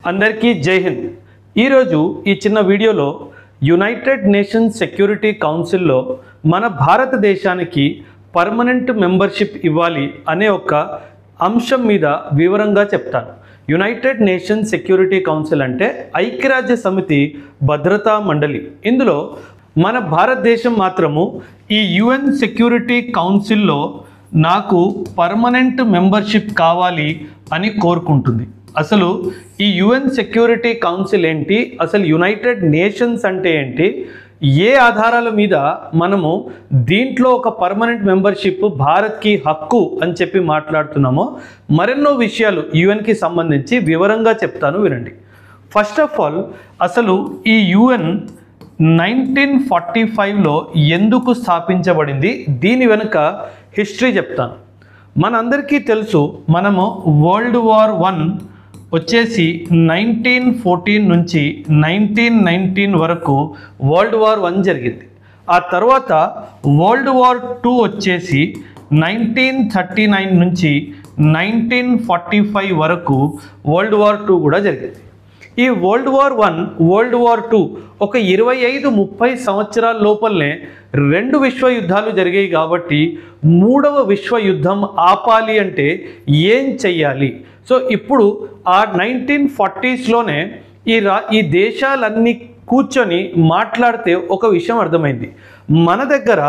అందరికీ జై హింద్। ఈరోజు ఈ చిన్న వీడియోలో యునైటెడ్ నేషన్స్ సెక్యూరిటీ కౌన్సిల్లో మన భారతదేశానికి పర్మనెంట్ మెంబర్షిప్ ఇవ్వాలి అనే ఒక అంశం మీద వివరంగా చెప్తాను। యునైటెడ్ నేషన్స్ సెక్యూరిటీ కౌన్సిల్ అంటే ఐక్యరాజ్య సమితి భద్రతా మండలి। ఇందులో మన భారతదేశం మాత్రము ఈ యుఎన్ సెక్యూరిటీ కౌన్సిల్లో నాకు పర్మనెంట్ మెంబర్షిప్ కావాలి అని కోరుకుంటుంది। అసలు ఈ యుఎన్ సెక్యూరిటీ కౌన్సిల్ ఏంటి, అసలు యునైటెడ్ నేషన్స్ అంటే ఏంటి, ఏ ఆధారాల మీద మనము దీంట్లో ఒక పర్మనెంట్ మెంబర్షిప్ భారత్కి హక్కు అని చెప్పి మాట్లాడుతున్నామో మరెన్నో విషయాలు యుఎన్కి సంబంధించి వివరంగా చెప్తాను, వినండి। ఫస్ట్ ఆఫ్ ఆల్ అసలు ఈ యుఎన్ 1945లో ఎందుకు స్థాపించబడింది, దీని వెనుక హిస్టరీ చెప్తాను। మనందరికీ తెలుసు, మనము వరల్డ్ వార్ I వచ్చేసి 1914 నుంచి 1919 వరకు వరల్డ్ వార్ I జరిగింది। ఆ తర్వాత వరల్డ్ వార్ II వచ్చేసి 1939 నుంచి 1945 వరకు వరల్డ్ వార్ II కూడా జరిగింది। ఈ world war I world war II ఒక 25-30 సంవత్సరాల లోపలనే రెండు విశ్వయుద్ధాలు జరిగాయి కాబట్టి మూడవ విశ్వయుద్ధం ఆపాలి అంటే ఏం చెయ్యాలి? సో ఇప్పుడు ఆ 1940స్లోనే ఈ దేశాలన్నీ కూర్చొని మాట్లాడితే ఒక విషయం అర్థమైంది, మన దగ్గర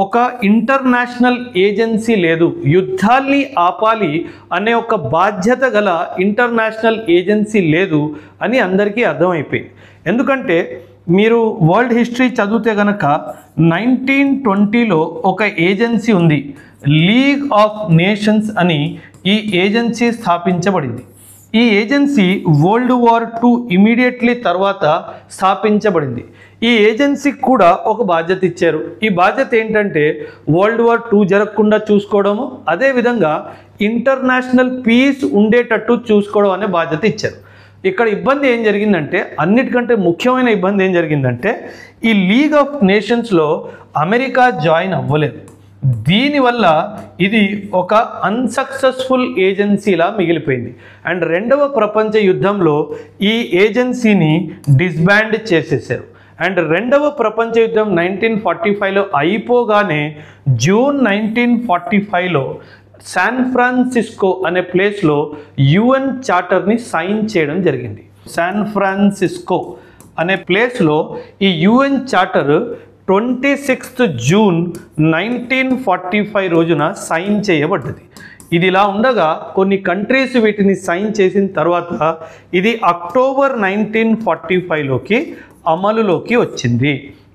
ఒక ఇంటర్నేషనల్ ఏజెన్సీ లేదు, యుద్ధాల్ని ఆపాలి అనే ఒక బాధ్యత గల ఇంటర్నేషనల్ ఏజెన్సీ లేదు అని అందరికీ అర్థమైపోయింది। ఎందుకంటే మీరు వరల్డ్ హిస్టరీ చదివితే గనక 1920లో ఒక ఏజెన్సీ ఉంది, లీగ్ ఆఫ్ నేషన్స్ అని ఈ ఏజెన్సీ స్థాపించబడింది। ఈ agency world war II immediately తర్వాత స్థాపించబడింది। ఈ ఏజెన్సీకి కూడా ఒక బాధ్యత ఇచ్చారు। ఈ బాధ్యత ఏంటంటే వరల్డ్ వార్ II జరగకుండా చూసుకోవడము, అదేవిధంగా ఇంటర్నేషనల్ పీస్ ఉండేటట్టు చూసుకోవడం అనే బాధ్యత ఇచ్చారు। ఇక్కడ ఇబ్బంది ఏం జరిగిందంటే, అన్నిటికంటే ముఖ్యమైన ఇబ్బంది ఏం జరిగిందంటే, ఈ లీగ్ ఆఫ్ నేషన్స్లో అమెరికా జాయిన్ అవ్వలేదు। దీనివల్ల ఇది ఒక అన్సక్సెస్ఫుల్ ఏజెన్సీలా మిగిలిపోయింది। అండ్ రెండవ ప్రపంచ యుద్ధంలో ఈ ఏజెన్సీని డిస్బాండ్ చేసేసారు। అండ్ రెండవ ప్రపంచ యుద్ధం 1945లో అయిపోగానే జూన్ 1945లో శాన్ ఫ్రాన్సిస్కో అనే ప్లేస్లో యుఎన్ చార్టర్ని సైన్ చేయడం జరిగింది। శాన్ ఫ్రాన్సిస్కో అనే ప్లేస్లో ఈ యుఎన్ చార్టర్ 26 జూన్ 1945 రోజున సైన్ చేయబడ్డది। ఇది ఇలా ఉండగా కొన్ని కంట్రీస్ వీటిని సైన్ చేసిన తర్వాత ఇది అక్టోబర్ 1945లోకి అమలులోకి వచ్చింది।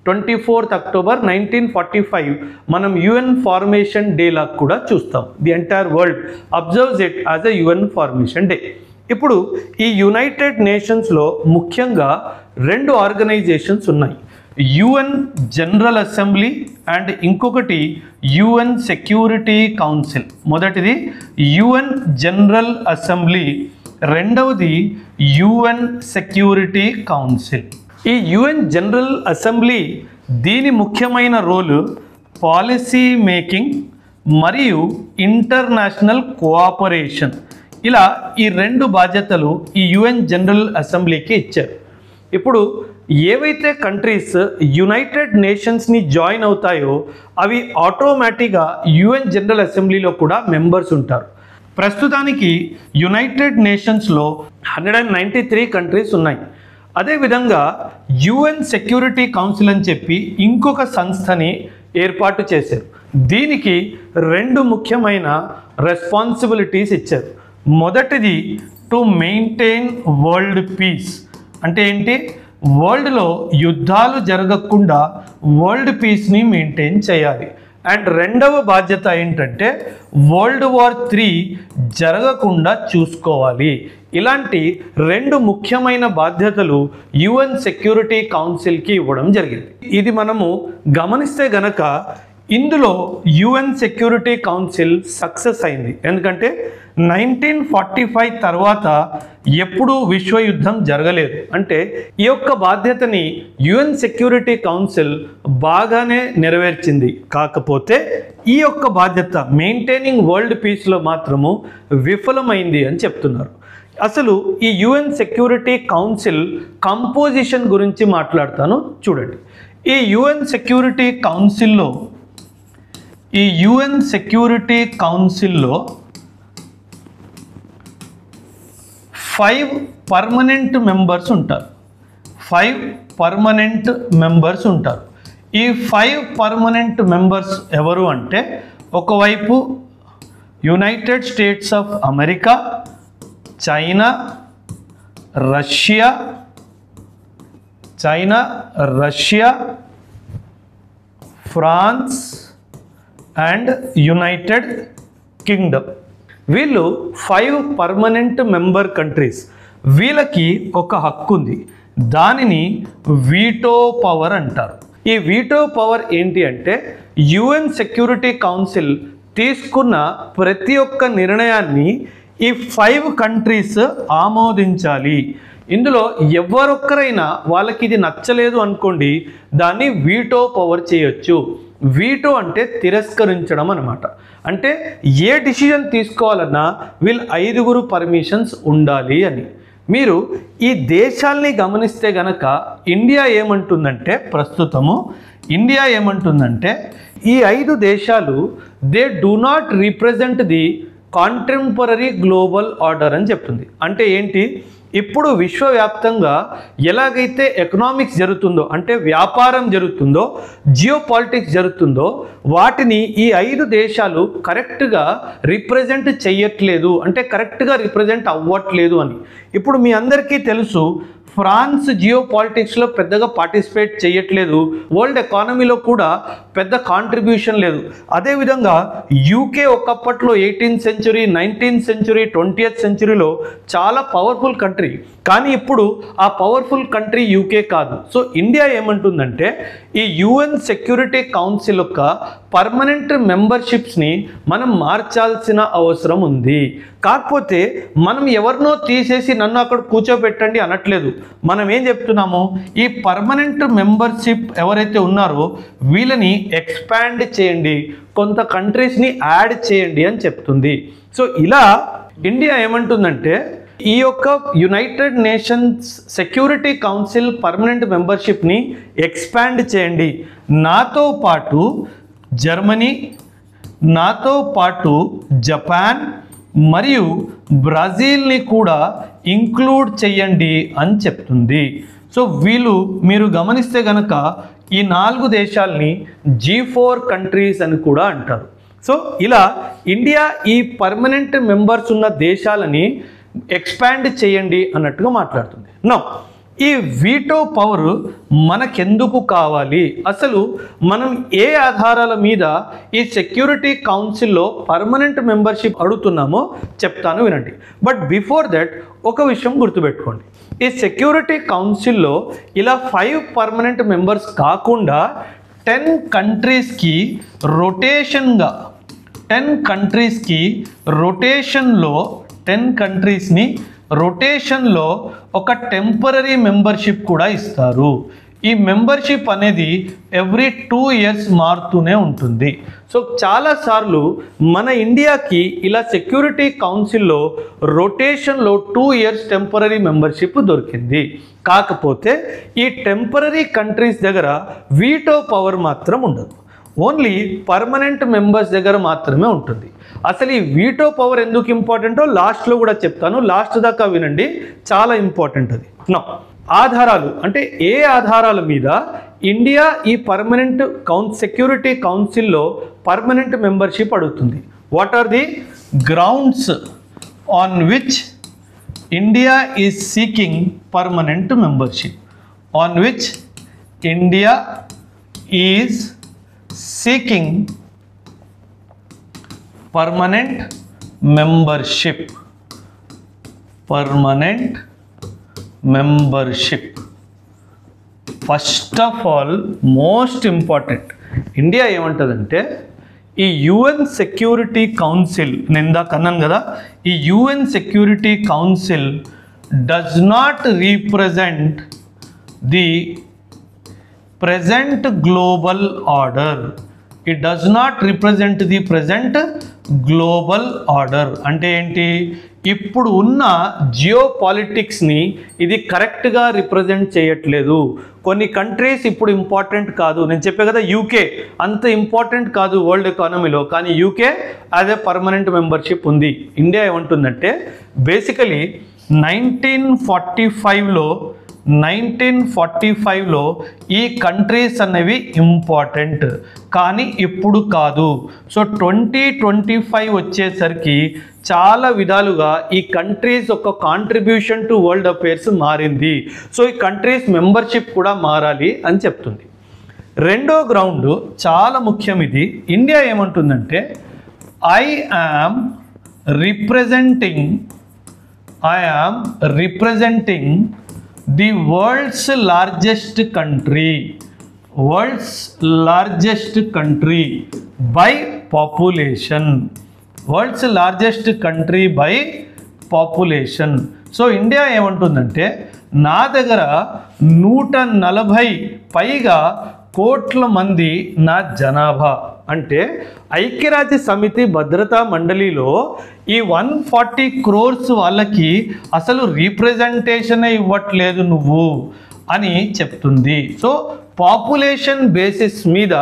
24 అక్టోబర్ 1945 మనం యుఎన్ ఫార్మేషన్ డే లా కూడా చూస్తాం। The entire world observes it as a UN formation day. ఇప్పుడు ఈ యునైటెడ్ నేషన్స్లో ముఖ్యంగా రెండు ఆర్గనైజేషన్స్ ఉన్నాయి, యుఎన్ జనరల్ అసెంబ్లీ అండ్ ఇంకొకటి యుఎన్ సెక్యూరిటీ కౌన్సిల్। మొదటిది యుఎన్ జనరల్ అసెంబ్లీ, రెండవది యుఎన్ సెక్యూరిటీ కౌన్సిల్। ఈ యుఎన్ జనరల్ అసెంబ్లీ దీని ముఖ్యమైన రోలు పాలసీ మేకింగ్ మరియు ఇంటర్నేషనల్ కోఆపరేషన్, ఇలా ఈ రెండు బాధ్యతలు ఈ యుఎన్ జనరల్ అసెంబ్లీకి ఇచ్చారు। ఇప్పుడు ఏవైతే కంట్రీస్ యునైటెడ్ నేషన్స్ని జాయిన్ అవుతాయో అవి ఆటోమేటిక్గా యుఎన్ జనరల్ అసెంబ్లీలో కూడా మెంబర్స్ ఉంటారు। ప్రస్తుతానికి యునైటెడ్ నేషన్స్లో 193 కంట్రీస్ ఉన్నాయి। అదేవిధంగా యుఎన్ సెక్యూరిటీ కౌన్సిల్ అని చెప్పి ఇంకొక సంస్థని ఏర్పాటు చేశారు। దీనికి రెండు ముఖ్యమైన రెస్పాన్సిబిలిటీస్ ఇచ్చారు। మొదటిది టు మెయింటైన్ వరల్డ్ పీస్, అంటే ఏంటి, వరల్డ్లో యుద్ధాలు జరగకుండా వరల్డ్ పీస్ని మెయింటైన్ చేయాలి। అండ్ రెండవ బాధ్యత ఏంటంటే వరల్డ్ వార్ III జరగకుండా చూసుకోవాలి। ఇలాంటి రెండు ముఖ్యమైన బాధ్యతలు యుఎన్ సెక్యూరిటీ కౌన్సిల్కి ఇవ్వడం జరిగింది। ఇది మనము గమనిస్తే గనక ఇందులో యుఎన్ సెక్యూరిటీ కౌన్సిల్ సక్సెస్ అయింది, ఎందుకంటే 1945 తర్వాత ఎప్పుడూ విశ్వయుద్ధం జరగలేదు, అంటే ఈ యొక్క బాధ్యతని యుఎన్ సెక్యూరిటీ కౌన్సిల్ బాగానే నెరవేర్చింది। కాకపోతే ఈ యొక్క బాధ్యత మెయింటైనింగ్ వరల్డ్ పీస్లో మాత్రము విఫలమైంది అని చెప్తున్నారు। అసలు ఈ యుఎన్ సెక్యూరిటీ కౌన్సిల్ కంపోజిషన్ గురించి మాట్లాడతాను చూడండి. ఈ యుఎన్ సెక్యూరిటీ కౌన్సిల్లో 5 పర్మనెంట్ మెంబర్స్ ఉంటారు. 5 పర్మనెంట్ మెంబర్స్ ఉంటారు. ఈ 5 పర్మనెంట్ మెంబర్స్ ఎవరు అంటే, ఒకవైపు United States of America, China, Russia, France and United Kingdom. వీళ్ళు 5 పర్మనెంట్ మెంబర్ కంట్రీస్. వీళ్ళకి ఒక హక్కు ఉంది, దానిని వీటో పవర్ అంటారు. ఈ వీటో పవర్ ఏంటి అంటే, యుఎన్ సెక్యూరిటీ కౌన్సిల్ తీసుకున్న ప్రతి ఒక్క నిర్ణయాన్ని ఈ 5 కంట్రీస్ ఆమోదించాలి. ఇందులో ఎవరొక్కరైనా వాళ్ళకి ఇది నచ్చలేదు అనుకోండి, దాన్ని వీటో పవర్ చేయొచ్చు. వీటో అంటే తిరస్కరించడం అన్నమాట. అంటే ఏ డిసిజన్ తీసుకోవాలన్నా వీళ్ళు 5గురు పర్మిషన్స్ ఉండాలి అని. మీరు ఈ దేశాల్ని గమనిస్తే గనక ఇండియా ఏమంటుందంటే, ప్రస్తుతము ఇండియా ఏమంటుందంటే, ఈ 5 దేశాలు they do not represent the contemporary global order అని చెప్తుంది. అంటే ఏంటి, ఇప్పుడు విశ్వవ్యాప్తంగా ఎలాగైతే ఎకనామిక్స్ జరుగుతుందో, అంటే వ్యాపారం జరుగుతుందో, జియో పాలిటిక్స్ జరుగుతుందో, వాటిని ఈ 5 దేశాలు కరెక్ట్గా రిప్రజెంట్ చెయ్యట్లేదు, అంటే కరెక్ట్గా రిప్రజెంట్ అవ్వట్లేదు అని. ఇప్పుడు మీ అందరికీ తెలుసు, ఫ్రాన్స్ జియో పాలిటిక్స్లో పెద్దగా పార్టిసిపేట్ చేయట్లేదు, వరల్డ్ ఎకానమీలో కూడా పెద్ద కాంట్రిబ్యూషన్ లేదు. అదేవిధంగా యూకే ఒకప్పట్లో 18th century, 19th century, 20th సెంచురీలో చాలా పవర్ఫుల్ కంట్రీ, కానీ ఇప్పుడు ఆ పవర్ఫుల్ కంట్రీ యూకే కాదు. సో ఇండియా ఏమంటుందంటే, ఈ యుఎన్ సెక్యూరిటీ కౌన్సిల్ యొక్క పర్మనెంట్ మెంబర్షిప్స్ని మనం మార్చాల్సిన అవసరం ఉంది. కాకపోతే మనం ఎవరినో తీసేసి నన్ను అక్కడ కూర్చోబెట్టండి అనట్లేదు. మనం ఏం చెప్తున్నాము, ఈ పర్మనెంట్ మెంబర్షిప్ ఎవరైతే ఉన్నారో వీళ్ళని ఎక్స్పాండ్ చేయండి, కొంత కంట్రీస్ని యాడ్ చేయండి అని చెప్తుంది. సో ఇలా ఇండియా ఏమంటుందంటే, ఈ యొక్క United Nations security council permanent మెంబర్షిప్ని ఎక్స్పాండ్ చేయండి, నాతో పాటు జర్మనీ, నాతో పాటు జపాన్ మరియు బ్రెజిల్ని కూడా ఇంక్లూడ్ చేయండి అని చెప్తుంది. సో వీళ్ళు మీరు గమనిస్తే గనక ఈ 4 దేశాలని G4 కంట్రీస్ అని కూడా అంటారు. సో ఇలా ఇండియా ఈ పర్మనెంట్ మెంబర్స్ ఉన్న దేశాలని ఎక్స్పాండ్ చేయండి అన్నట్టుగా మాట్లాడుతుంది. నౌ ఈ వీటో పవర్ మనకెందుకు కావాలి, అసలు మనం ఏ ఆధారాల మీద ఈ సెక్యూరిటీ కౌన్సిల్లో పర్మనెంట్ మెంబర్షిప్ అడుగుతున్నామో చెప్తాను వినండి. బట్ బిఫోర్ దట్ ఒక విషయం గుర్తుపెట్టుకోండి, ఈ సెక్యూరిటీ కౌన్సిల్లో ఇలా 5 పర్మనెంట్ మెంబర్స్ కాకుండా 10 కంట్రీస్కి రొటేషన్గా 10 కంట్రీస్కి రొటేషన్లో ఒక టెంపరరీ మెంబర్షిప్ కూడా ఇస్తారు. ఈ మెంబర్షిప్ అనేది ఎవ్రీ 2 years మారుతూనే ఉంటుంది. సో చాలాసార్లు మన ఇండియాకి ఇలా సెక్యూరిటీ కౌన్సిల్లో రొటేషన్లో 2 years టెంపరరీ మెంబర్షిప్ దొరికింది. కాకపోతే ఈ టెంపరరీ కంట్రీస్ దగ్గర వీటో పవర్ మాత్రం ఉండదు, ఓన్లీ పర్మనెంట్ మెంబర్స్ దగ్గర మాత్రమే ఉంటుంది. అసలు ఈ వీటో పవర్ ఎందుకు ఇంపార్టెంటో లాస్ట్లో కూడా చెప్తాను, లాస్ట్ దాకా వినండి, చాలా ఇంపార్టెంట్ అది. నా ఆధారాలు అంటే ఏ ఆధారాల మీద ఇండియా ఈ పర్మనెంట్ సెక్యూరిటీ కౌన్సిల్లో పర్మనెంట్ మెంబర్షిప్ అడుగుతుంది? What are the grounds on which India is seeking permanent membership? On which India is seeking permanent membership. First of all, most important, India ఏమంటుందంటే, ఈ యుఎన్ సెక్యూరిటీ కౌన్సిల్ నేను ఇందాక అన్నాను కదా, ఈ UN security council does not represent the present global order. It does not represent the present global order. అంటే ఏంటి, ఇప్పుడు ఉన్న జియో పాలిటిక్స్ని ఇది కరెక్ట్గా రిప్రజెంట్ చేయట్లేదు. కొన్ని కంట్రీస్ ఇప్పుడు ఇంపార్టెంట్ కాదు. నేను చెప్పే కదా యూకే అంత ఇంపార్టెంట్ కాదు వరల్డ్ ఎకానమీలో, కానీ UK as a permanent membership ఉంది. ఇండియా ఏమంటుందంటే బేసికలీ 1945లో ఈ కంట్రీస్ అనేవి ఇంపార్టెంట్, కానీ ఇప్పుడు కాదు. సో 2025 వచ్చేసరికి చాలా విధాలుగా ఈ కంట్రీస్ ఒక కాంట్రిబ్యూషన్ టు వరల్డ్ అఫేర్స్ మారింది. సో ఈ కంట్రీస్ మెంబర్షిప్ కూడా మారాలి అని చెప్తుంది. రెండో గ్రౌండ్ చాలా ముఖ్యం. ఇది ఇండియా ఏమంటుందంటే I am representing the world's largest country by population. World's largest country by population. So India ఏమంటుందంటే నా దగ్గర 140 పైగా కోట్ల మంది నా జనాభా. అంటే ఐక్యరాజ్య సమితి భద్రతా మండలిలో ఈ 140 crores వాళ్ళకి అసలు రీప్రజెంటేషనే ఇవ్వట్లేదు నువ్వు అని చెప్తుంది. సో పాపులేషన్ బేసిస్ మీద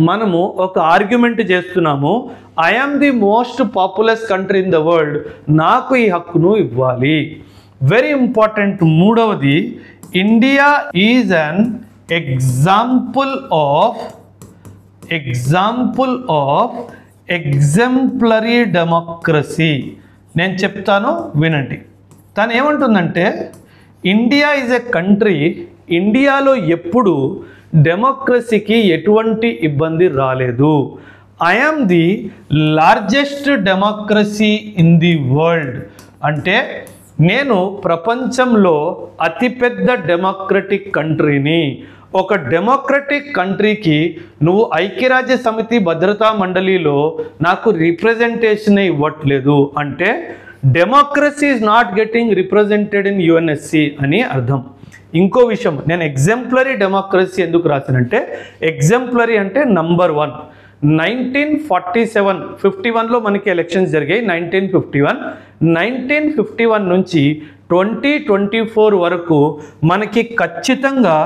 మనము ఒక ఆర్గ్యుమెంట్ చేస్తున్నాము. I am the most populous country in the world, నాకు ఈ హక్కును ఇవ్వాలి. Very important. మూడవది, India is an example of exemplary democracy. నేను చెప్తాను వినండి. తను ఏమంటుందంటే ఇండియా ఈజ్ ఎ కంట్రీ, ఇండియాలో ఎప్పుడు డెమోక్రసీకి ఎటువంటి ఇబ్బంది రాలేదు. I am the largest democracy in the world. అంటే నేను ప్రపంచంలో అతిపెద్ద డెమోక్రటిక్ కంట్రీని. ఒక డెమోక్రటిక్ కంట్రీకి నువ్వు ఐక్యరాజ్య సమితి భద్రతా మండలిలో నాకు రిప్రజెంటేషన్ ఇవ్వట్లేదు అంటే democracy is not getting represented in UNSC అని అర్థం. ఇంకో విషయం, నేను ఎగ్జాంపులరీ డెమోక్రసీ ఎందుకు రాశానంటే ఎగ్జాంపులరీ అంటే నంబర్ 1. 1947-51లో మనకి ఎలక్షన్స్ జరిగాయి. 1951 నుంచి 2024 వరకు మనకి ఖచ్చితంగా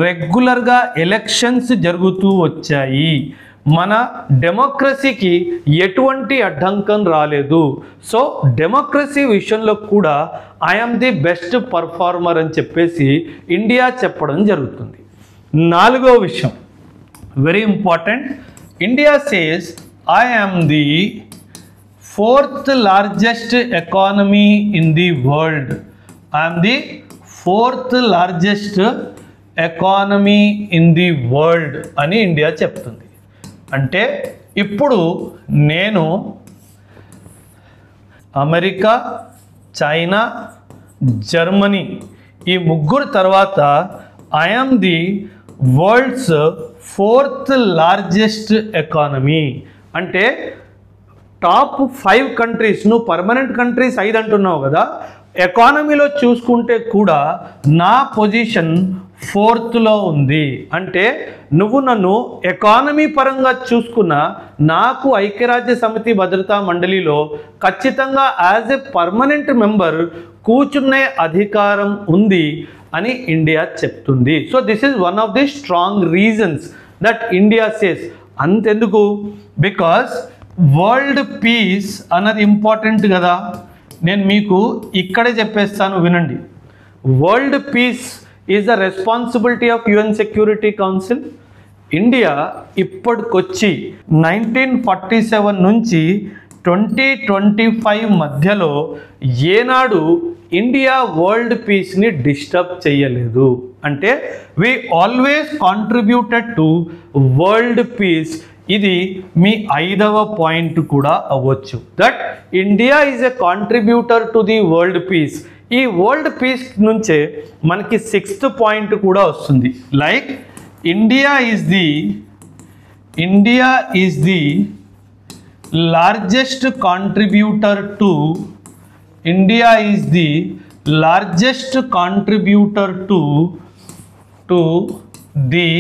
రెగ్యులర్గా ఎలక్షన్స్ జరుగుతూ వచ్చాయి. మన డెమోక్రసీకి ఎటువంటి అడ్డంకం రాలేదు. సో డెమోక్రసీ విషయంలో కూడా ఐఎమ్ ది బెస్ట్ పర్ఫార్మర్ అని చెప్పేసి ఇండియా చెప్పడం జరుగుతుంది. నాలుగో విషయం very important. India says I am the 4th largest economy in the world. I am the 4th largest economy in the world అని ఇండియా చెప్తుంది. అంటే ఇప్పుడు నేను అమెరికా, చైనా, జర్మనీ ఈ ముగ్గురు తర్వాత I am the world's 4th largest economy. అంటే top 5 countries, నువ్వు పర్మనెంట్ కంట్రీస్ 5 అంటున్నావు కదా, ఎకానమీలో చూసుకుంటే కూడా నా పొజిషన్ 4thలో ఉంది. అంటే నువ్వు నన్ను ఎకానమీ పరంగా చూసుకున్న నాకు ఐక్యరాజ్య సమితి భద్రతా మండలిలో ఖచ్చితంగా యాజ్ ఎ పర్మనెంట్ మెంబర్ కూర్చునే అధికారం ఉంది అని ఇండియా చెప్తుంది. So this is one of the strong reasons that India says. అంతెందుకు, బికాస్ వరల్డ్ పీస్ అన్నది ఇంపార్టెంట్ కదా. నేను మీకు ఇక్కడే చెప్పేస్తాను వినండి. World peace is the responsibility of UN security council. India ఇప్పటికొచ్చి 1947 నుంచి 2025 మధ్యలో ఏనాడు ఇండియా వరల్డ్ పీస్ని డిస్టర్బ్ చేయలేదు. అంటే we always contributed to world peace. ఇది మీ 5వ పాయింట్ కూడా అవ్వచ్చు. That India is a contributor to the world peace. ఈ వరల్డ్ పీస్ నుంచే మనకి 6th పాయింట్ కూడా వస్తుంది. Like India is the largest contributor to the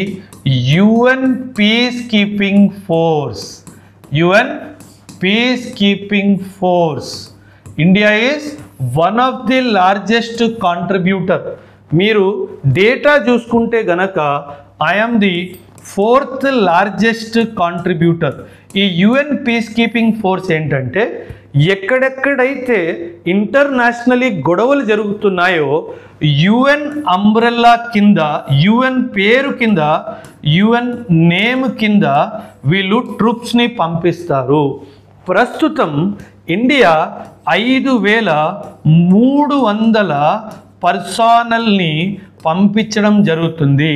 UN Peacekeeping Force. UN Peacekeeping Force. India is one of the largest contributor. మీరు data చూసుకుంటే గనక I am the 4th largest contributor. ఈ UN peacekeeping force ఏంటంటే ఎక్కడెక్కడైతే internationally గొడవలు జరుగుతున్నాయో UN umbrella కింద, UN పేరు కింద, యుఎన్ నేమ్ కింద వీళ్ళు ట్రూప్స్ని పంపిస్తారు. ప్రస్తుతం ఇండియా 5300 పర్సనల్ని పంపించడం జరుగుతుంది.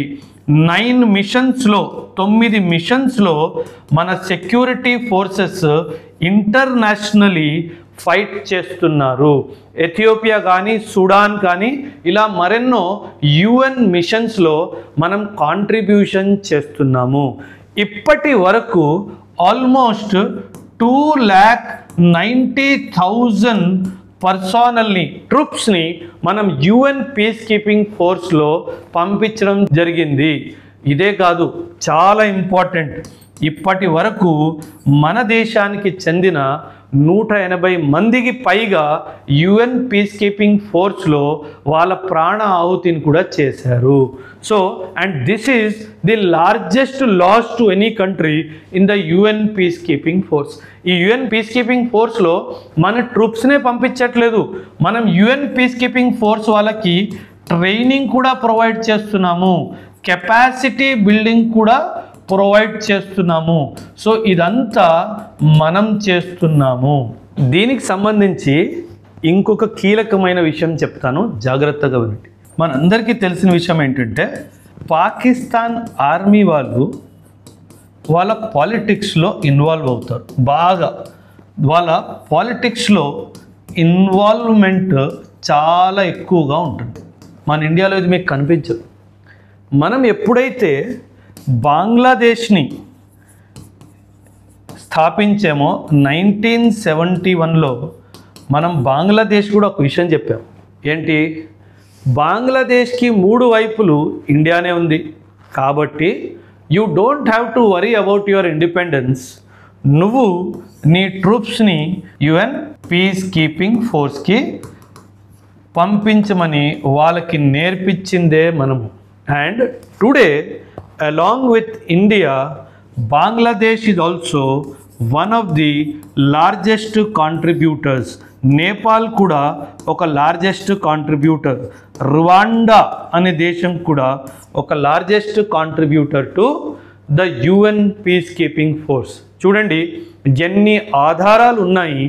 9 మిషన్స్లో 9 మిషన్స్లో మన సెక్యూరిటీ ఫోర్సెస్ ఇంటర్నేషనలీ ఫైట్ చేస్తున్నారు. ఎథియోపియా కానీ, సుడాన్ కానీ ఇలా మరెన్నో యుఎన్ మిషన్స్లో మనం కాంట్రిబ్యూషన్ చేస్తున్నాము. ఇప్పటి వరకు ఆల్మోస్ట్ 2,90,000 పర్సనల్ని, ట్రూప్స్ని మనం యుఎన్ పీస్ కీపింగ్ ఫోర్స్లో పంపించడం జరిగింది. ఇదే కాదు, చాలా ఇంపార్టెంట్, ఇప్పటి వరకు మన దేశానికి చెందిన 180 మందికి పైగా యుఎన్ పీస్ కీపింగ్ ఫోర్స్లో వాళ్ళ ప్రాణ ఆహుతిని కూడా చేశారు. So and this is the largest loss to any country in the UN peacekeeping force. ఈ యుఎన్ పీస్ కీపింగ్ ఫోర్స్లో మన ట్రూప్స్నే పంపించట్లేదు, మనం యుఎన్ పీస్ కీపింగ్ ఫోర్స్ వాళ్ళకి ట్రైనింగ్ కూడా ప్రొవైడ్ చేస్తున్నాము, కెపాసిటీ బిల్డింగ్ కూడా ప్రొవైడ్ చేస్తున్నాము. సో ఇదంతా మనం చేస్తున్నాము. దీనికి సంబంధించి ఇంకొక కీలకమైన విషయం చెప్తాను, జాగ్రత్తగా వినండి. మనందరికీ తెలిసిన విషయం ఏంటంటే పాకిస్తాన్ ఆర్మీ వాళ్ళు వాళ్ళ పాలిటిక్స్లో ఇన్వాల్వ్ అవుతారు. బాగా వాళ్ళ పాలిటిక్స్లో ఇన్వాల్వ్మెంట్ చాలా ఎక్కువగా ఉంటుంది. మన ఇండియాలో ఇది మీకు కనిపించదు. మనం ఎప్పుడైతే బంగ్లాదేశ్ని స్థాపించామో 1971లో మనం బంగ్లాదేశ్ కూడా ఒక విషయం చెప్పాం. ఏంటి? బంగ్లాదేశ్కి 3 వైపులు ఇండియానే ఉంది కాబట్టి you don't have to worry about your independence. నువ్వు నీ ట్రూప్స్ని యుఎన్ పీస్ కీపింగ్ ఫోర్స్కి పంపించమని వాళ్ళకి నేర్పించిందే మనము. And today along with India, Bangladesh is also one of the largest contributors. Nepal kuda oka largest contributor. Rwanda ane desham kuda oka largest contributor to the UN peacekeeping force. చూడండి ఎన్ని ఆధారాలు ఉన్నాయి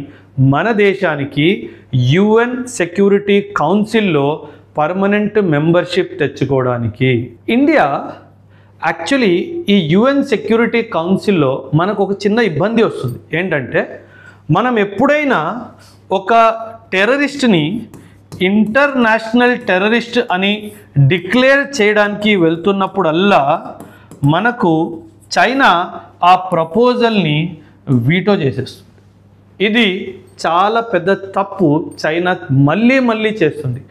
మన దేశానికి UN security కౌన్సిల్లో permanent membership తెచ్చుకోవడానికి. India actually ఈ UN security కౌన్సిల్లో మనకు ఒక చిన్న ఇబ్బంది వస్తుంది. ఏంటంటే మనం ఎప్పుడైనా ఒక టెర్రరిస్ట్ని ఇంటర్నేషనల్ టెర్రరిస్ట్ అని డిక్లేర్ చేయడానికి వెళ్తున్నప్పుడల్లా మనకు చైనా ఆ ప్రపోజల్ని వీటో చేసేస్తుంది. ఇది చాలా పెద్ద తప్పు చైనా మళ్ళీ చేస్తుంది.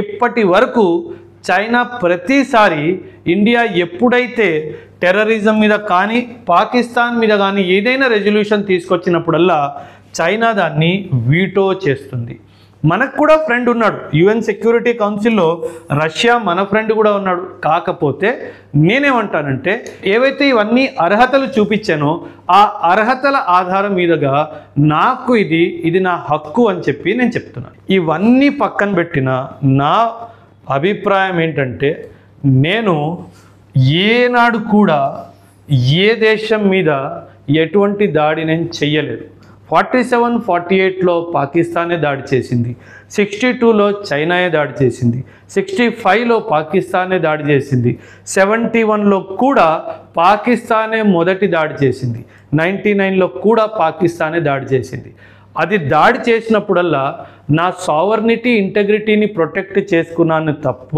ఇప్పటి వరకు చైనా ప్రతిసారి ఇండియా ఎప్పుడైతే టెర్రరిజం మీద కానీ పాకిస్తాన్ మీద కానీ ఏదైనా రెజల్యూషన్ తీసుకొచ్చినప్పుడల్లా చైనా దాన్ని వీటో చేస్తుంది. మనకు కూడా ఫ్రెండ్ ఉన్నాడు యుఎన్ సెక్యూరిటీ కౌన్సిల్లో, రష్యా మన ఫ్రెండ్ కూడా ఉన్నాడు. కాకపోతే నేనేమంటానంటే ఏవైతే ఇవన్నీ అర్హతలు చూపించానో ఆ అర్హతల ఆధారం మీదుగా నాకు ఇది నా హక్కు అని చెప్పి నేను చెప్తున్నాను. ఇవన్నీ పక్కన పెట్టిన నా అభిప్రాయం ఏంటంటే నేను ఏనాడు కూడా ఏ దేశం మీద ఎటువంటి దాడి నేను చెయ్యలేదు. 47-48లో పాకిస్తానే దాడి చేసింది, 62లో చైనాయే దాడి చేసింది, 65లో పాకిస్తానే దాడి చేసింది, 71లో కూడా పాకిస్తానే మొదటి దాడి చేసింది, 99లో కూడా పాకిస్తానే దాడి చేసింది. అది దాడి చేసినప్పుడల్లా నా సావర్నిటీ ఇంటెగ్రిటీని ప్రొటెక్ట్ చేసుకున్నాను తప్ప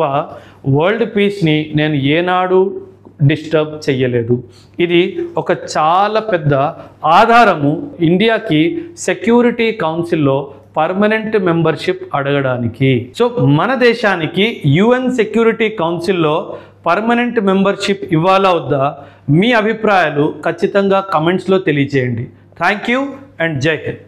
వరల్డ్ పీస్ని నేను ఏనాడు డిస్టర్బ్ చెయ్యలేదు. ఇది ఒక చాలా పెద్ద ఆధారము ఇండియాకి సెక్యూరిటీ కౌన్సిల్లో పర్మనెంట్ మెంబర్షిప్ అడగడానికి. సో మన దేశానికి యుఎన్ సెక్యూరిటీ కౌన్సిల్లో పర్మనెంట్ మెంబర్షిప్ ఇవ్వాలా వద్దా? మీ అభిప్రాయాలు ఖచ్చితంగా కమెంట్స్లో తెలియజేయండి. థ్యాంక్ యూ అండ్ జై హింద్.